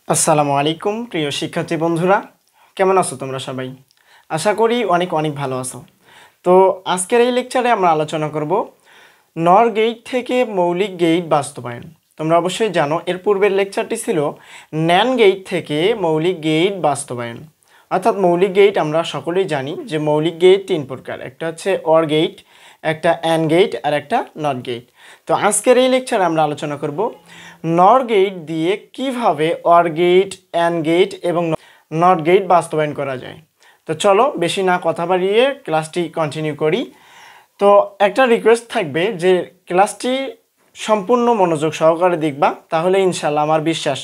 আসসালামু আলাইকুম প্রিয় শিক্ষার্থী বন্ধুরা, কেমন আছো তোমরা সবাই? আশা করি অনেক অনেক ভালো আছো। তো আজকের এই লেকচারে আমরা আলোচনা করব নর গেট থেকে মৌলিক গেট বাস্তবায়ন। তোমরা অবশ্যই জানো এর পূর্বের লেকচারটি ছিল ন্যান গেট থেকে মৌলিক গেট বাস্তবায়ন। অর্থাৎ মৌলিক গেট আমরা সকলেই জানি যে মৌলিক গেট তিন প্রকার, একটা হচ্ছে অর গেট, একটা অ্যান্ড গেট আর একটা নট গেট। তো আজকের এই লেকচারে আমরা আলোচনা করব নর গেট দিয়ে কিভাবে অর গেট, অ্যান্ড গেট এবং নট গেট বাস্তবায়ন করা যায়। তো চলো বেশি না কথা বাড়িয়ে ক্লাসটি কন্টিনিউ করি। তো একটা রিকোয়েস্ট থাকবে যে ক্লাসটি সম্পূর্ণ মনোযোগ সহকারে দেখবা, তাহলে ইনশাল্লাহ আমার বিশ্বাস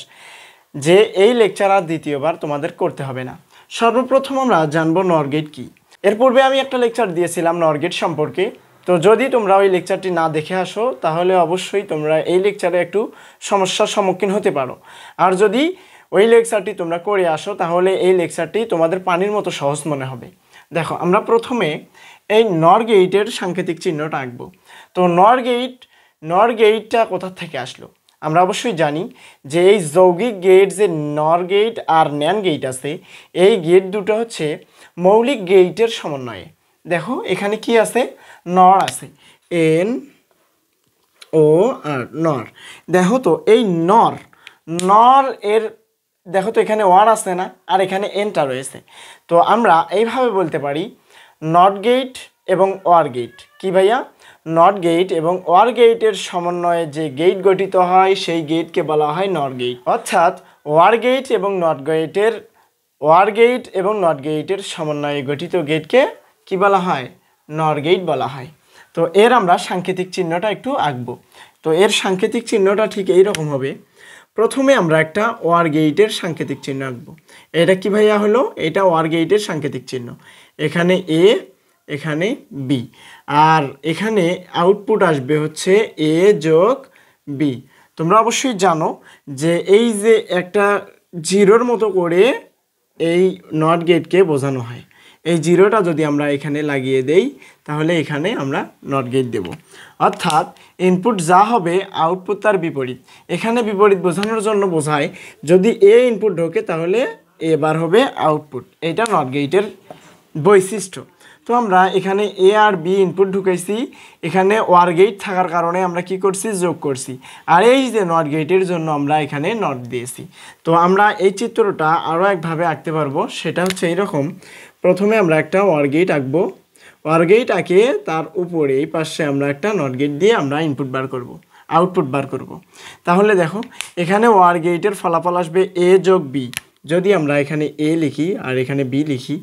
যে এই লেকচার আর দ্বিতীয়বার তোমাদের করতে হবে না। সর্বপ্রথম আমরা জানবো নর গেট কী। এর পূর্বে আমি একটা লেকচার দিয়েছিলাম নর গেট সম্পর্কে। তো যদি তোমরা ওই লেকচারটি না দেখে আসো তাহলে অবশ্যই তোমরা এই লেকচারে একটু সমস্যার সম্মুখীন হতে পারো। আর যদি ওই লেকচারটি তোমরা করে আসো তাহলে এই লেকচারটি তোমাদের পানির মতো সহজ মনে হবে। দেখো, আমরা প্রথমে এই নর গেটের সাংকেতিক চিহ্নটা আঁকবো। তো নর গেটটা কোথা থেকে আসলো? আমরা অবশ্যই জানি যে এই যৌগিক গেট যে নর গেট আর ন্যান গেট আছে, এই গেট দুটো হচ্ছে মৌলিক গেটের সমন্বয়ে। দেখো এখানে কি আছে, নর আছে, এন ও আর নর। দেখো তো এই নর নর এর দেখো তো এখানে ওয়ার আছে না, আর এখানে এনটা রয়েছে। তো আমরা এইভাবে বলতে পারি নট গেট এবং ওয়ার গেট। কি ভাইয়া? নট গেট এবং ওয়ার গেটের সমন্বয়ে যে গেট গঠিত হয় সেই গেটকে বলা হয় নর গেট। অর্থাৎ ওয়ার গেট এবং নট গেটের সমন্বয়ে গঠিত গেটকে কি বলা হয়? নর গেট বলা হয়। তো এর আমরা সাংকেতিক চিহ্নটা একটু আঁকবো। তো এর সাংকেতিক চিহ্নটা ঠিক এইরকম হবে। প্রথমে আমরা একটা ওয়ার গেটের সাংকেতিক চিহ্ন আঁকবো। এটা কি ভাইয়া হলো? এটা ওয়ার গেটের সাংকেতিক চিহ্ন। এখানে এ, এখানে বি, আর এখানে আউটপুট আসবে হচ্ছে এ যোগ বি। তোমরা অবশ্যই জানো যে এই যে একটা জিরোর মতো করে এই নট গেটকে বোঝানো হয়। এই জিরোটা যদি আমরা এখানে লাগিয়ে দেই তাহলে এখানে আমরা নট গেট দেব। অর্থাৎ ইনপুট যা হবে আউটপুট তার বিপরীত। এখানে বিপরীত বোঝানোর জন্য বোঝায় যদি এ ইনপুট ঢোকে তাহলে এবার হবে আউটপুট। এটা নট গেটের বৈশিষ্ট্য। তো আমরা এখানে এ আর বি ইনপুট ঢুকাইছি, এখানে ওয়ার গেট থাকার কারণে আমরা কি করছি? যোগ করছি। আর এই যে নট গেটের জন্য আমরা এখানে নট দিয়েছি। তো আমরা এই চিত্রটা আরও একভাবে আঁকতে পারবো, সেটা হচ্ছে এইরকম। প্রথমে আমরা একটা ওয়ার গেট আঁকবো। ওয়ার গেট আঁকে তার উপরে এই পাশে আমরা একটা নট গেট দিয়ে আমরা আউটপুট বার করব। তাহলে দেখো এখানে ওয়ার গেটের ফলাফল আসবে এ যোগ বি। যদি আমরা এখানে এ লিখি আর এখানে বি লিখি,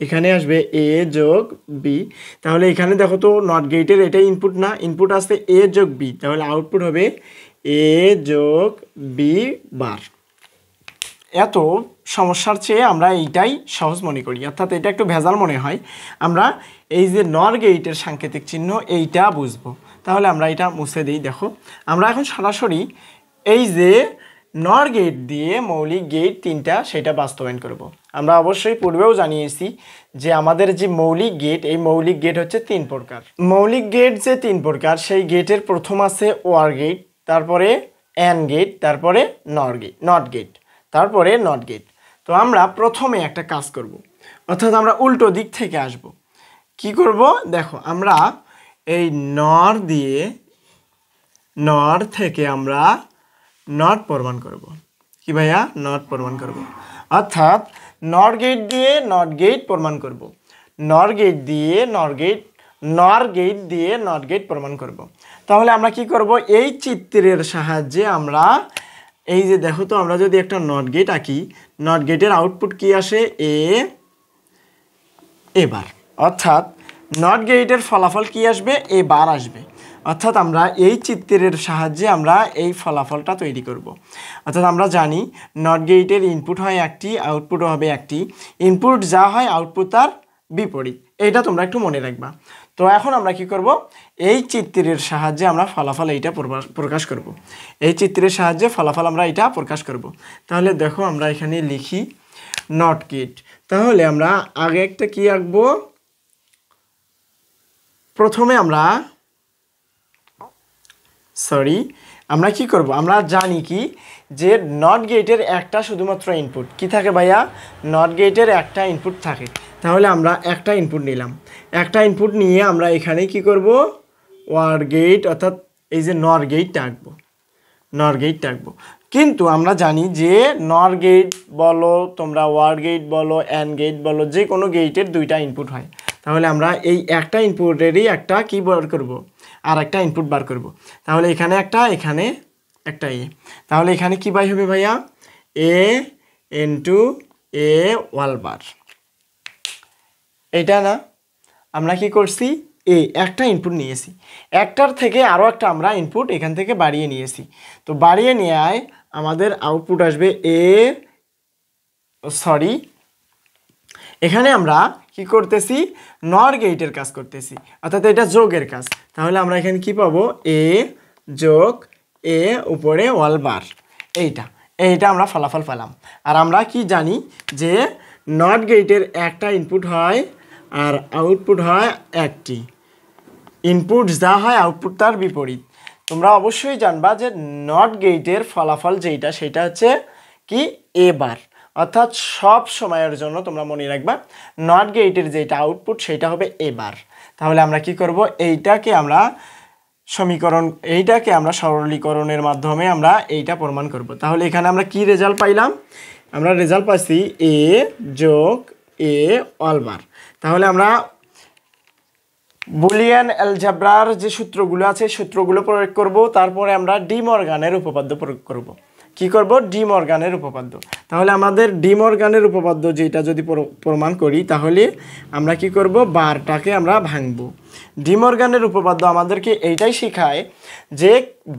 এখানে আসবে এ যোগ বি। তাহলে এখানে দেখো তো নট গেটের এটা ইনপুট না, ইনপুট আসছে এ যোগ বি, তাহলে আউটপুট হবে এ যোগ বি বার। এত সমস্যার চেয়ে আমরা এইটাই সহজ মনে করি, অর্থাৎ এটা একটু ভেজাল মনে হয়। আমরা এই যে নর গেটের সাংকেতিক চিহ্ন এইটা বুঝবো। তাহলে আমরা এটা মুছে দিই। দেখো আমরা এখন সরাসরি এই যে নর গেট দিয়ে মৌলিক গেট তিনটা সেটা বাস্তবায়ন করব। আমরা অবশ্যই পূর্বেও জানিয়েছি যে আমাদের যে মৌলিক গেট, এই মৌলিক গেট হচ্ছে তিন প্রকার। মৌলিক গেট যে তিন প্রকার, সেই গেটের প্রথম আছে ওয়ার গেট, তারপরে অ্যান্ড গেট, তারপরে নট গেট, তারপরে নট গেট। তো আমরা প্রথমে একটা কাজ করব, অর্থাৎ আমরা উল্টো দিক থেকে আসব। কি করব? দেখো আমরা এই নর থেকে আমরা নট প্রমাণ করব। কি ভাইয়া? নট প্রমাণ করব। অর্থাৎ নর গেট দিয়ে নট গেট প্রমাণ করব, নর গেট দিয়ে নট গেট প্রমাণ করব। তাহলে আমরা কি করব? এই চিত্রের সাহায্যে আমরা এই যে দেখো তো আমরা যদি একটা নট গেট আঁকি, নট গেটের আউটপুট কি আসে? এবার। অর্থাৎ নট গেটের ফলাফল কি আসবে? এ বার আসবে। অর্থাৎ আমরা এই চিত্রের সাহায্যে আমরা এই ফলাফলটা তৈরি করব। অর্থাৎ আমরা জানি নট গেটের ইনপুট হয় একটি, আউটপুটও হবে একটি। ইনপুট যা হয় আউটপুট তার বিপরীত। এইটা তোমরা একটু মনে রাখবা। তো এখন আমরা কি করব? এই চিত্রের সাহায্যে আমরা ফলাফল এইটা প্রকাশ করব। এই চিত্রের সাহায্যে ফলাফল আমরা এটা প্রকাশ করব। তাহলে দেখো আমরা এখানে লিখি নট গেট। তাহলে আমরা আগে একটা কি আঁকবো? প্রথমে আমরা আমরা কি করব, আমরা জানি কি যে নট গেটের একটা শুধুমাত্র ইনপুট কি থাকে ভাইয়া, নট গেটের একটা ইনপুট থাকে। তাহলে আমরা একটা ইনপুট নিলাম, একটা ইনপুট নিয়ে আমরা এখানে কি করব, ওয়ার গেট অর্থাৎ এই যে নর গেটটা আঁকবো, নর গেটটা আঁকবো। কিন্তু আমরা জানি যে নর গেট বলো তোমরা ওয়ার গেট বলো অ্যান্ড গেট বলো, যে কোনো গেটের দুইটা ইনপুট হয়। তাহলে আমরা এই একটা ইনপুটেরই একটা কি বার করব, আর একটা ইনপুট বার করব। তাহলে এখানে একটা, এখানে একটা এ, তাহলে এখানে কি বাই হবে ভাইয়া, এ ইনটু এ ওয়াল বার। এটা না আমরা কি করছি, একটা ইনপুট নিয়েছি, একটার থেকে আরও একটা আমরা ইনপুট এখান থেকে বাড়িয়ে নিয়েছি। তো বাড়িয়ে নেওয়ায় আমাদের আউটপুট আসবে এখানে আমরা কি করতেছি, নর গেটের কাজ করতেছি, অর্থাৎ এটা যোগের কাজ। তাহলে আমরা এখানে কি পাবো, এ যোগ এ উপরে ওয়াল বার, এইটা আমরা ফলাফল পেলাম। আর আমরা কি জানি যে নট গেটের একটা ইনপুট হয় আর আউটপুট হয় একটি, ইনপুট যা হয় আউটপুট তার বিপরীত। তোমরা অবশ্যই জানবা যে নট গেটের ফলাফল যেটা সেটা হচ্ছে কি এ বার, অর্থাৎ সব সময়ের জন্য তোমরা মনে রাখবা নট গেটের যেটা আউটপুট সেটা হবে এ বার। তাহলে আমরা কি করব, এইটাকে আমরা সরলীকরণের মাধ্যমে আমরা এইটা প্রমাণ করব। তাহলে এখানে আমরা কি রেজাল্ট পাইলাম, আমরা রেজাল্ট পাইছি এ যোগ এ অল বার। তাহলে আমরা বুলিয়ান অ্যালজেব্রার যে সূত্রগুলো আছে সূত্রগুলো প্রয়োগ করব, তারপরে আমরা ডি মর্গানের উপপাদ্য প্রয়োগ করব। কি করব, ডি মর্গানের উপপাদ্য। তাহলে আমাদের ডি মর্গানের উপপাদ্য যেটা যদি প্রমাণ করি তাহলে আমরা কি করব, বারটাকে আমরা ভাঙব। ডি মর্গানের উপপাদ্য আমাদেরকে এইটাই শেখায় যে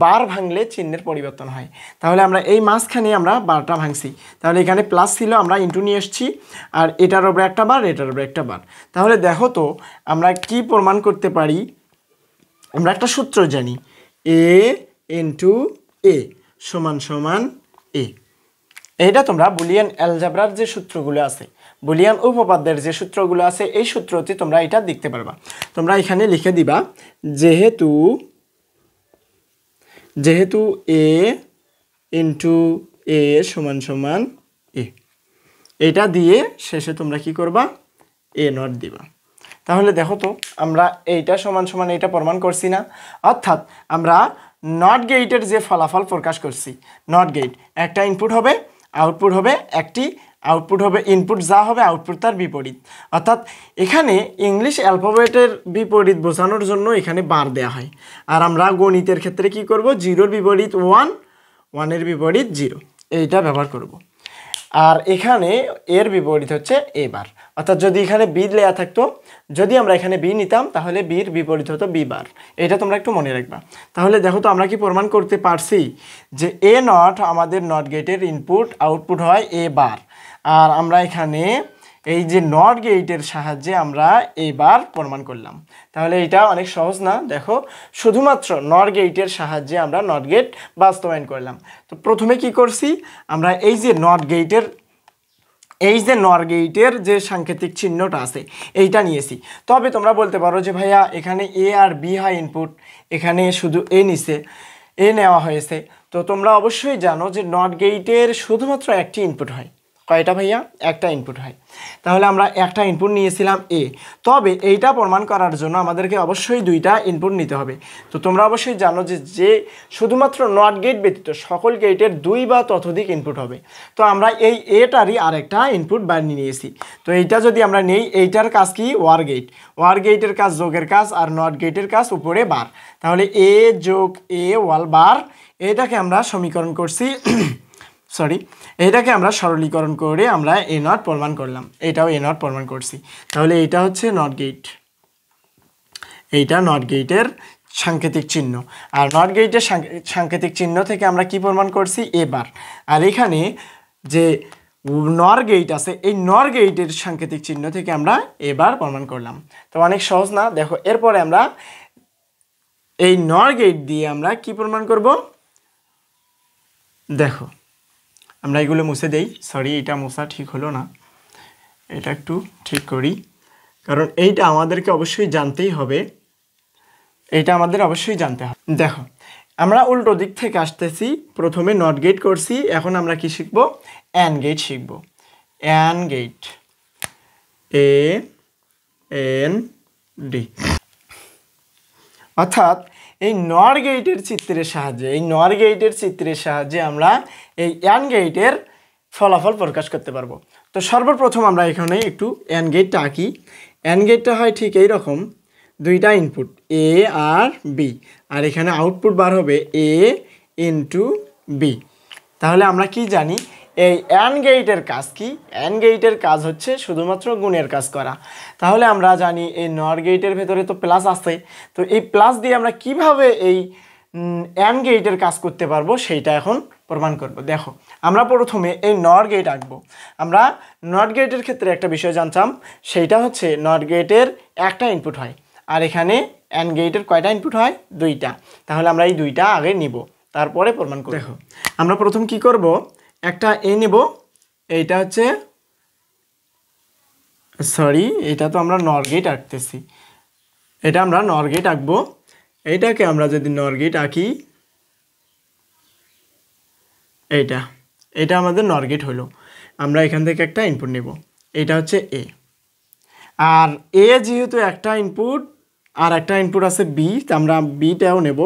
বার ভাঙলে চিহ্নের পরিবর্তন হয়। তাহলে আমরা এই মাঝখানে আমরা বারটা ভাঙছি, তাহলে এখানে প্লাস ছিল আমরা ইন্টু নিয়ে এসেছি, আর এটার উপরে একটা বার, এটার উপরে একটা বার। তাহলে দেখো তো আমরা কি প্রমাণ করতে পারি, আমরা একটা সূত্র জানি, এ ইন্টু এ সমান সমান এ। এইটা তোমরা বুলিয়ান অ্যালজেব্রার যে সূত্রগুলো আছে, বুলিয়ান উপপাদ্যের যে সূত্রগুলো আছে এই সূত্রতে তোমরা এটা দেখতে পারবা। তোমরা এখানে লিখে দিবা যেহেতু এ ইন্টু এ সমান সমান এ, এটা দিয়ে শেষে তোমরা কি করবা, এ নট দিবা। তাহলে দেখো তো আমরা এইটা সমান সমান এইটা প্রমাণ করছি না, অর্থাৎ আমরা নট গেটের যে ফলাফল প্রকাশ করছি, নট গেট একটা ইনপুট হবে, আউটপুট হবে একটি, আউটপুট হবে ইনপুট যা হবে আউটপুট তার বিপরীত। অর্থাৎ এখানে ইংলিশ অ্যালফাবেটের বিপরীত বোঝানোর জন্য এখানে বার দেয়া হয়। আর আমরা গণিতের ক্ষেত্রে কি করব, জিরোর বিপরীত ওয়ান, ওয়ানের বিপরীত জিরো, এইটা ব্যবহার করব। আর এখানে এর বিপরীত হচ্ছে এ বার, অর্থাৎ যদি এখানে বি লেয়া থাকতো, যদি আমরা এখানে বি নিতাম তাহলে বির বিপরীত হতো বি বার। এটা তোমরা একটু মনে রাখবা। তাহলে দেখো তো আমরা কি প্রমাণ করতে পারছি যে এ নট আমাদের নট গেটের ইনপুট, আউটপুট হয় এ বার। আর আমরা এখানে এই যে নট গেটের সাহায্যে আমরা এইবার প্রমাণ করলাম। তাহলে এটা অনেক সহজ না, দেখো শুধুমাত্র নট গেটের সাহায্যে আমরা নট গেট বাস্তবায়ন করলাম। তো প্রথমে কি করছি, আমরা এই যে নট গেটের যে সাংকেতিক চিহ্নটা আছে এইটা নিয়েছি। তবে তোমরা বলতে পারো যে ভাইয়া এখানে এ আর বি হয় ইনপুট, এখানে শুধু এ নিছে, এ নেওয়া হয়েছে। তো তোমরা অবশ্যই জানো যে নট গেটের শুধুমাত্র একটি ইনপুট হয়। কয়টা ভাইয়া, একটা ইনপুট হয়। তাহলে আমরা একটা ইনপুট নিয়েছিলাম এ, তবে এইটা প্রমাণ করার জন্য আমাদেরকে অবশ্যই দুইটা ইনপুট নিতে হবে। তো তোমরা অবশ্যই জানো যে শুধুমাত্র নট গেট ব্যতীত সকল গেটের দুই বা ততোধিক ইনপুট হবে। তো আমরা এই এটারই আরেকটা ইনপুট বানিয়ে নিয়েছি। তো এইটা যদি আমরা নেই, এইটার কাজ কি, ওয়ার গেটের কাজ যোগের কাজ, আর নট গেটের কাজ উপরে বার। তাহলে এ যোগ এ ওয়াল বার, এটাকে আমরা সমীকরণ করছি এটাকে আমরা সরলীকরণ করে আমরা এ নট প্রমাণ করলাম, এটাও এ নট প্রমাণ করছি। তাহলে এটা হচ্ছে নট গেট, এইটা নট গেটের সাংকেতিক চিহ্ন। আর নট গেটের সাংকেতিক চিহ্ন থেকে আমরা কি প্রমাণ করছি, এ বার। আর এখানে যে নর গেট আছে এই নর গেটের সাংকেতিক চিহ্ন থেকে আমরা এবার প্রমাণ করলাম। তো অনেক সহজ না, দেখো এরপরে আমরা এই নর গেট দিয়ে আমরা কি প্রমাণ করব, দেখো আমরা এগুলো মুছে দেই, এটা মোছা ঠিক হলো না, এটা একটু ঠিক করি, কারণ এইটা আমাদেরকে অবশ্যই জানতেই হবে, এইটা আমাদের অবশ্যই জানতে হবে। দেখো আমরা উল্টো দিক থেকে আসতেছি, প্রথমে নট গেট করছি, এখন আমরা কি শিখব? অ্যান্ড গেট শিখব। And gate, A N D. অর্থাৎ এই নর গেটের চিত্রের সাহায্যে আমরা এই অ্যান্ড গেটের ফলাফল প্রকাশ করতে পারবো। তো সর্বপ্রথম আমরা এখানে একটু অ্যান্ড গেটটা আঁকি। অ্যান্ড গেটটা হয় ঠিক এইরকম, দুইটা ইনপুট এ আর বি, আর এখানে আউটপুট বার হবে এ ইন্টু বি। তাহলে আমরা কি জানি এই অ্যান্ড গেটের কাজ কি? অ্যান্ড গেটের কাজ হচ্ছে শুধুমাত্র গুণের কাজ করা। তাহলে আমরা জানি এই নর গেটের ভেতরে তো প্লাস আছে, তো এই প্লাস দিয়ে আমরা কিভাবে এই অ্যান্ড গেটের কাজ করতে পারবো সেইটা এখন প্রমাণ করব। দেখো, আমরা প্রথমে এই নর গেট আঁকবো। আমরা নট গেটের ক্ষেত্রে একটা বিষয় জানতাম, সেইটা হচ্ছে নট গেটের একটা ইনপুট হয়, আর এখানে অ্যান্ড গেটের কয়টা ইনপুট হয়? দুইটা। তাহলে আমরা এই দুইটা আগে নিব, তারপরে প্রমাণ করব। দেখো, আমরা প্রথম কি করব, একটা এ নেব, এইটা হচ্ছে এটা তো আমরা নর গেট আঁকতেছি, এটা আমরা নর গেট আঁকবো। এইটাকে আমরা যদি নর গেট আঁকি, এটা আমাদের নর গেট হলো। আমরা এখান থেকে একটা ইনপুট নেব, এটা হচ্ছে এ। আর এ যেহেতু একটা ইনপুট আর একটা ইনপুট আছে বি, আমরা বিটাও নেব,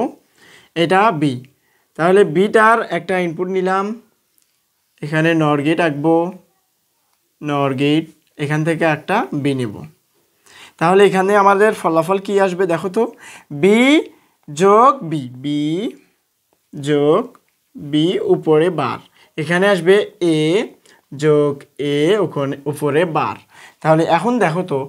এটা বি। তাহলে বিটার একটা ইনপুট নিলাম, এখানে নর গেট আঁকবো, নর গেট, এখান থেকে একটা বি নেব। তাহলে এখানে আমাদের ফলাফল কি আসবে দেখো তো, বি যোগ বি, বি যোগ বি উপরে বার, এখানে আসবে এ যোগ এ ওখানে উপরে বার। তাহলে এখন দেখো তো,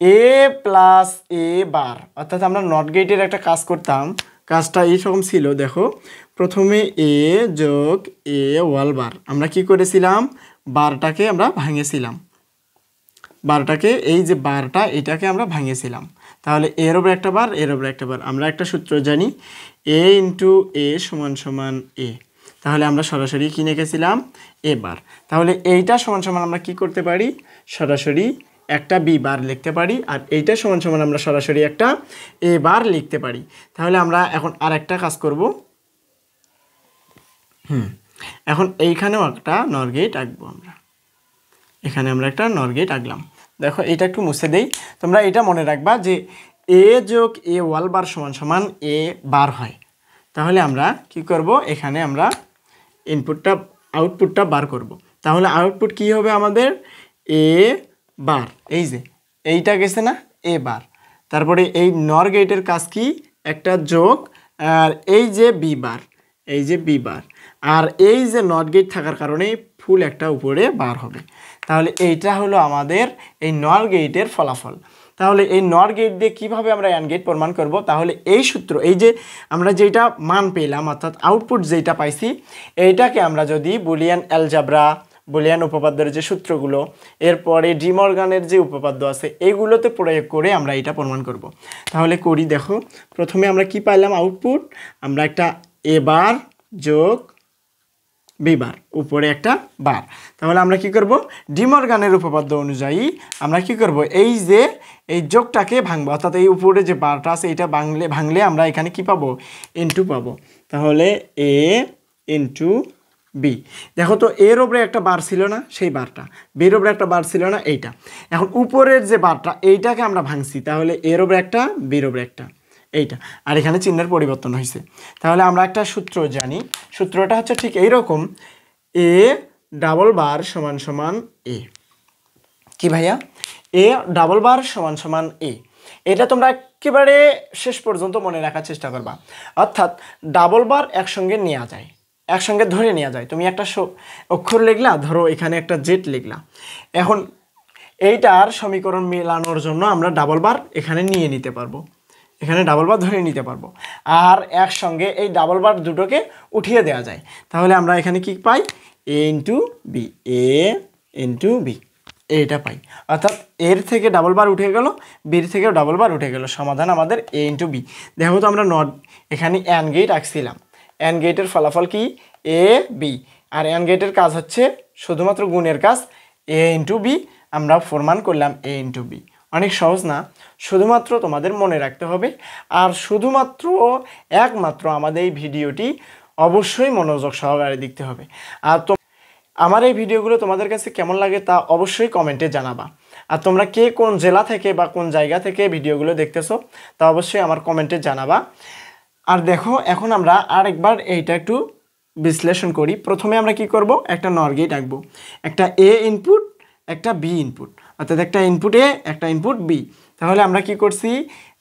এ প্লাস এ বার, অর্থাৎ আমরা নট গেটের একটা কাজ করতাম, কাজটা এইরকম ছিল। দেখো, প্রথমে এ যোগ এ ওয়াল বার, আমরা কি করেছিলাম, বারটাকে আমরা ভাঙেছিলাম, বারটাকে, এই যে বারটা এটাকে আমরা ভাঙেছিলাম। তাহলে এর ওপরে একটা বার, এর ওপরে একটা বার, আমরা একটা সূত্র জানি, এ ইন্টু এ সমান সমান এ। তাহলে আমরা সরাসরি কি লিখেছিলাম, এ বার। তাহলে এইটা সমান সমান আমরা কি করতে পারি, সরাসরি একটা বি বার লিখতে পারি, আর এইটা সমান সমান আমরা সরাসরি একটা এ বার লিখতে পারি। তাহলে আমরা এখন আর একটা কাজ করব, এখন এইখানেও একটা নর গেট আঁকবো আমরা, এখানে আমরা একটা নর গেট আঁকলাম। দেখো, এটা একটু মুছে দেই, তোমরা এটা মনে রাখবা যে এ যোগ এ ওয়াল বার সমান সমান এ বার হয়। তাহলে আমরা কি করব, এখানে আমরা আউটপুটটা বার করব। তাহলে আউটপুট কি হবে আমাদের, এ বার, এই যে এইটা গেছে না, এ বার। তারপরে এই নর গেটের কাজ কি, একটা যোগ, আর এই যে বি বার, এই যে বি বার, আর এই যে নট গেট থাকার কারণে ফুল একটা উপরে বার হবে। তাহলে এইটা হলো আমাদের এই নর গেটের ফলাফল। তাহলে এই নর গেট দিয়ে কীভাবে আমরা অ্যান্ড গেট প্রমাণ করব, তাহলে এই সূত্র, এই যে আমরা যেটা মান পেলাম অর্থাৎ আউটপুট যেটা পাইছি, এইটাকে আমরা যদি বুলিয়ান অ্যালজাব্রা, বুলিয়ান উপপাদ্যের যে সূত্রগুলো, এরপরে ডি মর্গানের যে উপপাদ্য আছে, এইগুলোতে প্রয়োগ করে আমরা এটা প্রমাণ করব। তাহলে করি, দেখো, প্রথমে আমরা কি পাইলাম আউটপুট, আমরা একটা এ বার যোগ বি বার, উপরে একটা বার। তাহলে আমরা কি করব, ডি মর্গানের উপপাদ্য অনুযায়ী আমরা কি করব, এই যে এই যোগটাকে ভাঙবো, অর্থাৎ এই উপরে যে বারটা আছে এটা ভাঙলে আমরা এখানে কি পাবো, ইনটু পাবো। তাহলে এ ইনটু বি। দেখো তো, এর ওপরে একটা বার ছিল না, সেই বারটা, বির ওপরে একটা বার ছিল না, এইটা। এখন উপরের যে বারটা এইটাকে আমরা ভাঙছি, তাহলে এর ওপরে একটা, বির ওপরে একটা, এইটা, আর এখানে চিহ্নের পরিবর্তন হয়েছে। তাহলে আমরা একটা সূত্র জানি, সূত্রটা হচ্ছে ঠিক এইরকম, এ ডাবল বার সমান সমান এ। কি ভাইয়া, এ ডাবল বার সমান সমান এ। এটা তোমরা একেবারে শেষ পর্যন্ত মনে রাখার চেষ্টা করবা। অর্থাৎ ডাবল বার একসঙ্গে নেওয়া যায়, একসঙ্গে ধরে নেওয়া যায়। তুমি একটা অক্ষর লিখলা, ধরো এখানে একটা জেড লিখলা, এখন এইটার সমীকরণ মেলানোর জন্য আমরা ডাবল বার এখানে নিয়ে নিতে পারবো, এখানে ডাবল বার ধরে নিতে পারবো, আর একসঙ্গে এই ডাবল বার দুটোকে উঠিয়ে দেওয়া যায়। তাহলে আমরা এখানে কি পাই, এ ইন্টু বি, এ ইন্টু বি, এইটা পাই। অর্থাৎ এর থেকে ডাবল বার উঠে গেল, বির থেকেও ডাবল বার উঠে গেল, সমাধান আমাদের এ ইন্টু বি। দেখো তো, আমরা নট এখানে অ্যান্ড গেট আঁকছিলাম, অ্যান্ড গেটের ফলাফল কি, এ বি, আর অ্যান্ড গেটের কাজ হচ্ছে শুধুমাত্র গুণের কাজ, এ ইন্টু বি, আমরা প্রমাণ করলাম এ ইন্টু বি। অনেক সহজ না, শুধুমাত্র তোমাদের মনে রাখতে হবে। আর শুধুমাত্র একমাত্র আমাদের এই ভিডিওটি অবশ্যই মনোযোগ সহকারে দেখতে হবে। আর আমার এই ভিডিওগুলো তোমাদের কাছে কেমন লাগে তা অবশ্যই কমেন্টে জানাবা। আর তোমরা কে কোন জেলা থেকে বা কোন জায়গা থেকে ভিডিওগুলো দেখতেছো তা অবশ্যই আমার কমেন্টে জানাবা। আর দেখো, এখন আমরা আরেকবার এইটা একটু বিশ্লেষণ করি। প্রথমে আমরা কি করব, একটা নর গেট আঁকবো, একটা এ ইনপুট, একটা বি ইনপুট, অর্থাৎ একটা ইনপুট এ, একটা ইনপুট বি। তাহলে আমরা কি করছি,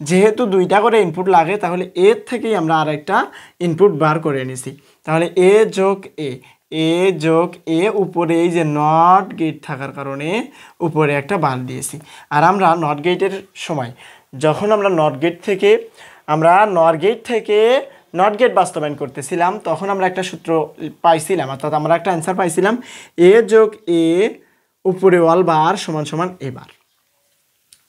যেহেতু দুইটা করে ইনপুট লাগে তাহলে এর থেকেই আমরা আরেকটা ইনপুট বার করে নিছি। তাহলে এ যোগ এ, এ যোগ এ, উপরে এই যে নট গেট থাকার কারণে উপরে একটা বার দিয়েছি। আর আমরা নট গেটের সময় যখন আমরা নট গেট থেকে নট গেট বাস্তবায়ন করতেছিলাম তখন আমরা একটা সূত্র পাইছিলাম, অর্থাৎ আমরা একটা অ্যান্সার পাইছিলাম এ যোগ এ উপরে ওয়াল বার সমান সমান এ বার।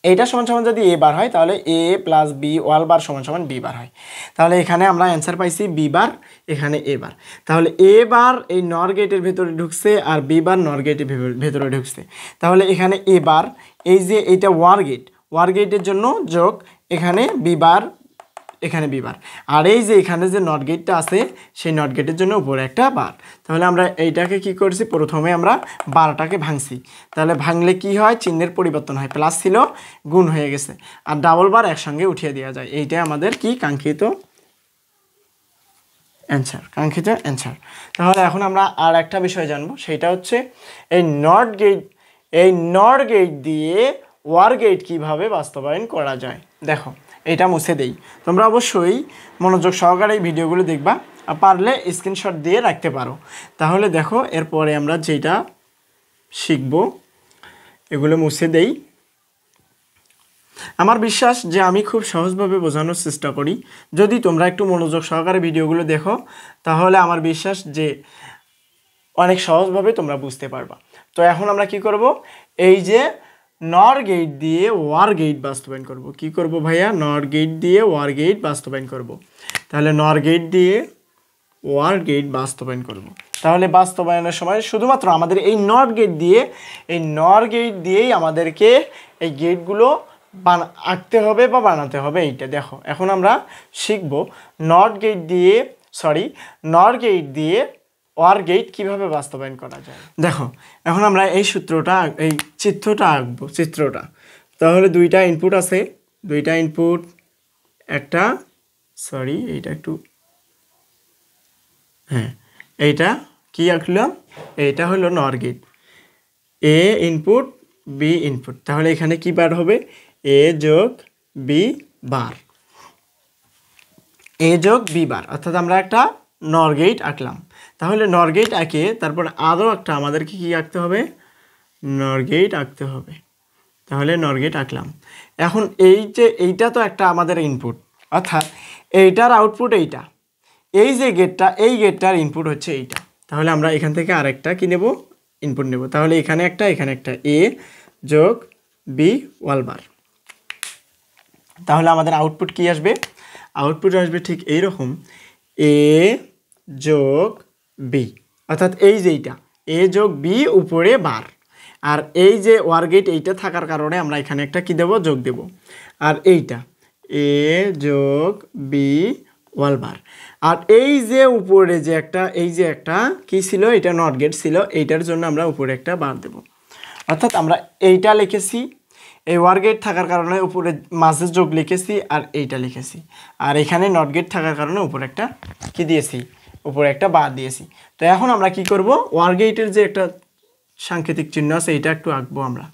এইটা সমান সমান যদি এ বার হয় তাহলে এ প্লাস বি ওয়াল বার সমান সমান বি বার হয়। তাহলে এখানে আমরা অ্যান্সার পাইছি বি বার, এখানে এ বার। তাহলে এ বার এই নর গেটের ভেতরে ঢুকছে আর বি বার নর গেটের ভেতরে ঢুকছে। তাহলে এখানে এ বার, এই যে এইটা ওয়ার গেটের জন্য যোগ, এখানে বি বার, এখানে বি বার। আর এই যে এখানে যে নট গেটটা আছে সেই নট গেটের জন্য উপরে একটা বার। তাহলে আমরা এইটাকে কি করছি, প্রথমে আমরা বারটাকে ভাঙছি। তাহলে ভাঙলে কি হয়, চিহ্নের পরিবর্তন হয়, প্লাস ছিল গুণ হয়ে গেছে। আর ডাবল বার একসঙ্গে উঠিয়ে দেওয়া যায়। এইটাই আমাদের কি কাঙ্ক্ষিত অ্যান্সার। তাহলে এখন আমরা আর একটা বিষয় জানবো, সেটা হচ্ছে এই নট গেট দিয়ে ওয়ার গেট কীভাবে বাস্তবায়ন করা যায়। দেখো, এটা মুছে দেই, তোমরা অবশ্যই মনোযোগ সহকারে এই ভিডিওগুলো দেখবা, আর পারলে স্ক্রিনশট দিয়ে রাখতে পারো। তাহলে দেখো, এরপরে আমরা যেটা শিখব এগুলো মুছে দেই। আমার বিশ্বাস যে আমি খুব সহজভাবে বোঝানোর চেষ্টা করি। যদি তোমরা একটু মনোযোগ সহকারে ভিডিওগুলো দেখো তাহলে আমার বিশ্বাস যে অনেক সহজভাবে তোমরা বুঝতে পারবা। তো এখন আমরা কি করব, এই যে নর গেট দিয়ে ওয়ার গেট বাস্তবায়ন করব। কি করব ভাইয়া, নর গেট দিয়ে ওয়ার গেট বাস্তবায়ন করব। তাহলে নর গেট দিয়ে ওয়ার গেট বাস্তবায়ন করব। তাহলে বাস্তবায়নের সময় শুধুমাত্র আমাদের এই নর গেট দিয়েই আমাদেরকে এই গেটগুলো আঁকতে হবে বা বানাতে হবে। এইটা দেখো, এখন আমরা শিখব নর গেট দিয়ে ওয়ার গেট কীভাবে বাস্তবায়ন করা যায়। দেখো, এখন আমরা এই চিত্রটা আঁকবো। তাহলে দুইটা ইনপুট আছে, এইটা কি আঁকলাম, এইটা হলো নর গেট, এ ইনপুট বি ইনপুট। তাহলে এখানে কি বার হবে, এ যোগ বি বার, অর্থাৎ আমরা একটা নর গেট আঁকলাম। তাহলে নর গেট আঁকে তারপর আরও একটা আমাদেরকে কি আঁকতে হবে, নর গেট আঁকতে হবে। তাহলে নর গেট আঁকলাম। এখন এইটা তো একটা আমাদের ইনপুট, অর্থাৎ এইটার আউটপুট এইটা, এই গেটটার ইনপুট হচ্ছে এইটা। তাহলে আমরা এখান থেকে আরেকটা কি নেব, ইনপুট নেব। তাহলে এখানে একটা এ যোগ বি ওয়াল বার। তাহলে আমাদের আউটপুট কি আসবে, ঠিক এইরকম, এ যোগ বি, অর্থাৎ এই যে এইটা এ যোগ বি উপরে বার। আর এই যে ওয়ার গেট এইটা থাকার কারণে আমরা এখানে একটা কি দেব, যোগ দেব। আর এইটা এ যোগ বি ওয়াল বার। আর এই যে উপরে যে একটা কি ছিল, এটা নট গেট ছিল, এইটার জন্য আমরা উপরে একটা বার দেব। অর্থাৎ আমরা এইটা লিখেছি, এই ওয়ার গেট থাকার কারণে উপরে মাঝে যোগ লিখেছি, আর এইটা লিখেছি। আর এখানে নট গেট থাকার কারণে উপরে একটা কি দিয়েছি, উপরে একটা বার দিয়েছি। তো এখন আমরা কি করব, ওয়ার গেটের যে একটা সাংকেতিক চিহ্ন আছে এটা একটু আঁকবো আমরা।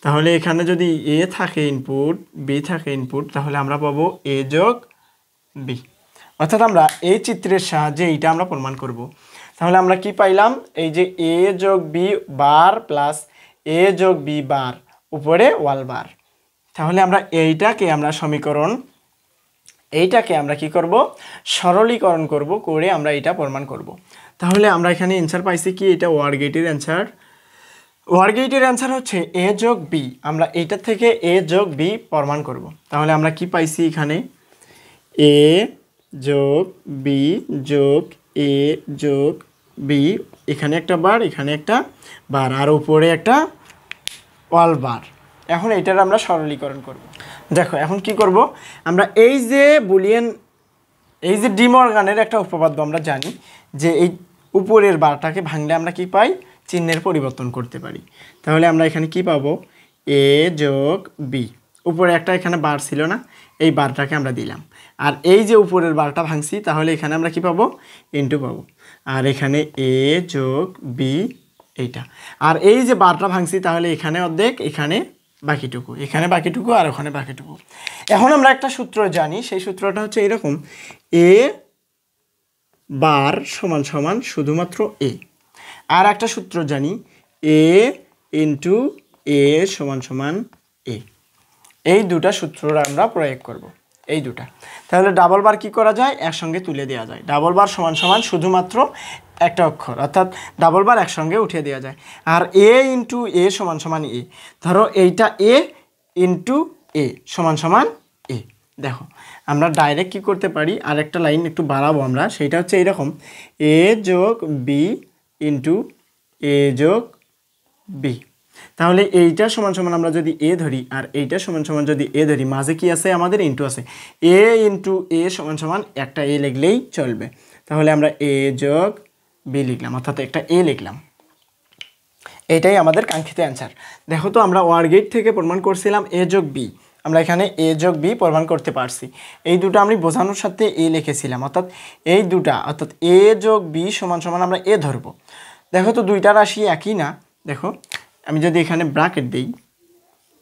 তাহলে এখানে যদি এ থাকে ইনপুট, বি থাকে ইনপুট, তাহলে আমরা পাবো এ যোগ বি। অর্থাৎ আমরা এই চিত্রের সাহায্যে এইটা আমরা প্রমাণ করব। তাহলে আমরা কি পাইলাম, এই যে এ যোগ বি বার প্লাস এ যোগ বি বার উপরে ওয়াল বার। তাহলে আমরা এইটাকে আমরা কি করব, সরলীকরণ করব, করে আমরা এটা প্রমাণ করব। তাহলে আমরা এখানে অ্যান্সার পাইছি কি, এটা ওয়ার গেটের অ্যান্সার হচ্ছে এ যোগ বি। আমরা এইটা থেকে এ যোগ বি প্রমাণ করব। তাহলে আমরা কি পাইছি, এখানে এ যোগ বি যোগ এ যোগ বি, এখানে একটা বার, এখানে একটা বার, আর উপরে একটা ওয়াল বার। এখন এইটার আমরা সরলীকরণ করব। দেখো এখন কি করব, আমরা এই যে বুলিয়ান, এই যে ডি মর্গানের একটা উপপাদ্য আমরা জানি যে এই উপরের বারটাকে ভাঙলে আমরা কি পাই, চিহ্নের পরিবর্তন করতে পারি। তাহলে আমরা এখানে কি পাবো, এ যোগ বি, উপরে একটা এখানে বার ছিল না, এই বারটাকে আমরা দিলাম, আর এই যে উপরের বারটা ভাঙছি তাহলে এখানে আমরা কি পাবো, ইনটু পাবো, আর এখানে এ যোগ বি এইটা, আর এই যে বারটা ভাঙছি তাহলে এখানে অর্ধেক, এখানে বাকিটুকু, এখানে বাকিটুকু, আর ওখানে বাকিটুকু। এখন আমরা একটা সূত্র জানি, সেই সূত্রটা হচ্ছে এরকম, এ বার সমান সমান শুধুমাত্র এ। আর একটা সূত্র জানি, এ ইন্টু এ সমান সমান এ। এই দুটা সূত্র আমরা প্রয়োগ করব, এই দুটা। তাহলে ডাবল বার কি করা যায়, একসঙ্গে তুলে দেওয়া যায়। ডাবল বার সমান সমান শুধুমাত্র একটা অক্ষর, অর্থাৎ ডাবল বার একসঙ্গে উঠিয়ে দেওয়া যায়। আর এ ইন্টু এ সমান সমান এ, ধরো এইটা এ ইন্টু এ সমান সমান এ। দেখো আমরা ডাইরেক্ট কি করতে পারি, আর একটা লাইন একটু বাড়াবো আমরা, সেইটা হচ্ছে এইরকম, এ যোগ বি ইন্টু এ যোগ বি। তাহলে এইটা সমান সমান আমরা যদি এ ধরি, আর এইটা সমান সমান যদি এ ধরি, মাঝে কি আছে আমাদের, ইন্টু আছে, এ ইন্টু এ সমান সমান একটা এ লিখলেই চলবে। তাহলে আমরা এ যোগ বি লিখলাম, অর্থাৎ একটা এ লিখলাম। এটাই আমাদের কাঙ্ক্ষিত অ্যান্সার। দেখো তো আমরা ওয়ার গেট থেকে প্রমাণ করছিলাম এ যোগ বি, আমরা এখানে এ যোগ বি প্রমাণ করতে পারছি। এই দুটো আমি বোঝানোর সাথে এ লিখেছিলাম, অর্থাৎ এই দুটা, অর্থাৎ এ যোগ বি সমান সমান আমরা এ ধরবো। দেখো তো দুইটা রাশি একই না। দেখো আমি যদি এখানে ব্র্যাকেট দিই,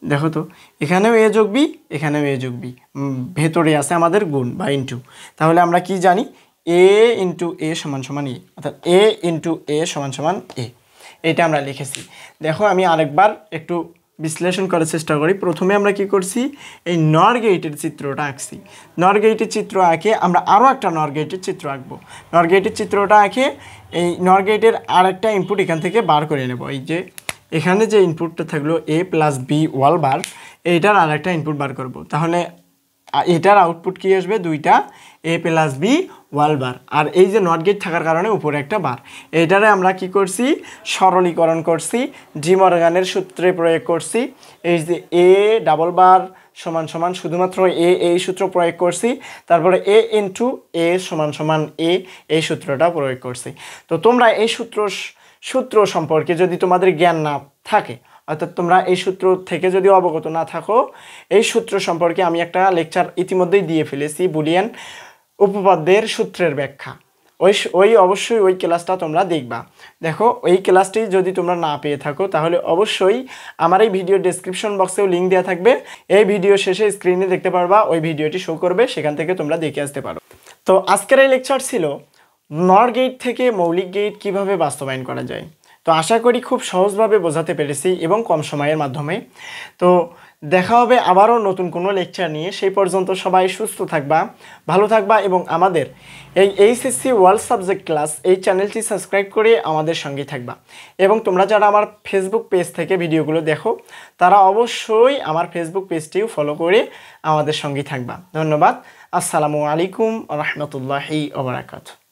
দেখো তো এখানেও এ যোগ বি, এখানেও এ যোগ বি, ভেতরে আছে আমাদের গুণ বা ইন্টু। তাহলে আমরা কি জানি, এ ইন্টু এ সমান সমান এ, অর্থাৎ এ ইন্টু এ সমান সমান এ। এটা আমরা লিখেছি। দেখো আমি আরেকবার একটু বিশ্লেষণ করার চেষ্টা করি। প্রথমে আমরা কি করছি, এই নর গেটের চিত্রটা আঁকছি। নর গেটের চিত্র আঁকে আমরা আরও একটা নর গেটের চিত্র আঁকবো। নর গেটের চিত্রটা আঁকে এই নর গেটের আরেকটা ইনপুট এখান থেকে বার করে নেব। এই যে এখানে যে ইনপুটটা থাকলো এ প্লাস বি ওয়াল বার, এইটার আরেকটা ইনপুট বার করব। তাহলে এটার আউটপুট কি আসবে, দুইটা এ প্লাস বি ওয়াল বার, আর এই যে নট গেট থাকার কারণে উপরে একটা বার। এইটারে আমরা কি করছি, সরলীকরণ করছি, ডি মর্গানের সূত্রে প্রয়োগ করছি। এই যে এ ডাবল বার সমান সমান শুধুমাত্র এ, এই সূত্র প্রয়োগ করছি। তারপরে এ ইন্টু এ সমান সমান এ, এই সূত্রটা প্রয়োগ করছি। তো তোমরা এই সূত্র সম্পর্কে যদি তোমাদের জ্ঞান না থাকে, অর্থাৎ তোমরা এই সূত্র থেকে যদি অবগত না থাকো, এই সূত্র সম্পর্কে আমি একটা লেকচার ইতিমধ্যেই দিয়ে ফেলেছি, বুলিয়ান উপপাদ্যের সূত্রের ব্যাখ্যা। ওই অবশ্যই ওই ক্লাসটা তোমরা দেখবা। দেখো ওই ক্লাসটি যদি তোমরা না পেয়ে থাকো তাহলে অবশ্যই আমার এই ভিডিও ডেসক্রিপশন বক্সেও লিঙ্ক দেওয়া থাকবে। এই ভিডিও শেষে স্ক্রিনে দেখতে পারবা, ওই ভিডিওটি শো করবে, সেখান থেকে তোমরা দেখে আসতে পারো। তো আজকের এই লেকচার ছিল নর গেট থেকে মৌলিক গেট কিভাবে বাস্তবায়ন করা যায়। তো আশা করি খুব সহজভাবে বোঝাতে পেরেছি এবং কম সময়ের মাধ্যমে। তো দেখা হবে আবারও নতুন কোনো লেকচার নিয়ে। সেই পর্যন্ত সবাই সুস্থ থাকবা, ভালো থাকবা এবং আমাদের এই এইচএসসি ওয়ার্ল্ড সাবজেক্ট ক্লাস এই চ্যানেলটি সাবস্ক্রাইব করে আমাদের সঙ্গে থাকবা। এবং তোমরা যারা আমার ফেসবুক পেজ থেকে ভিডিওগুলো দেখো তারা অবশ্যই আমার ফেসবুক পেজটিও ফলো করে আমাদের সঙ্গে থাকবা। ধন্যবাদ। আসসালামু আলাইকুম ওয়া রাহমাতুল্লাহি ওয়া বারাকাতুহু।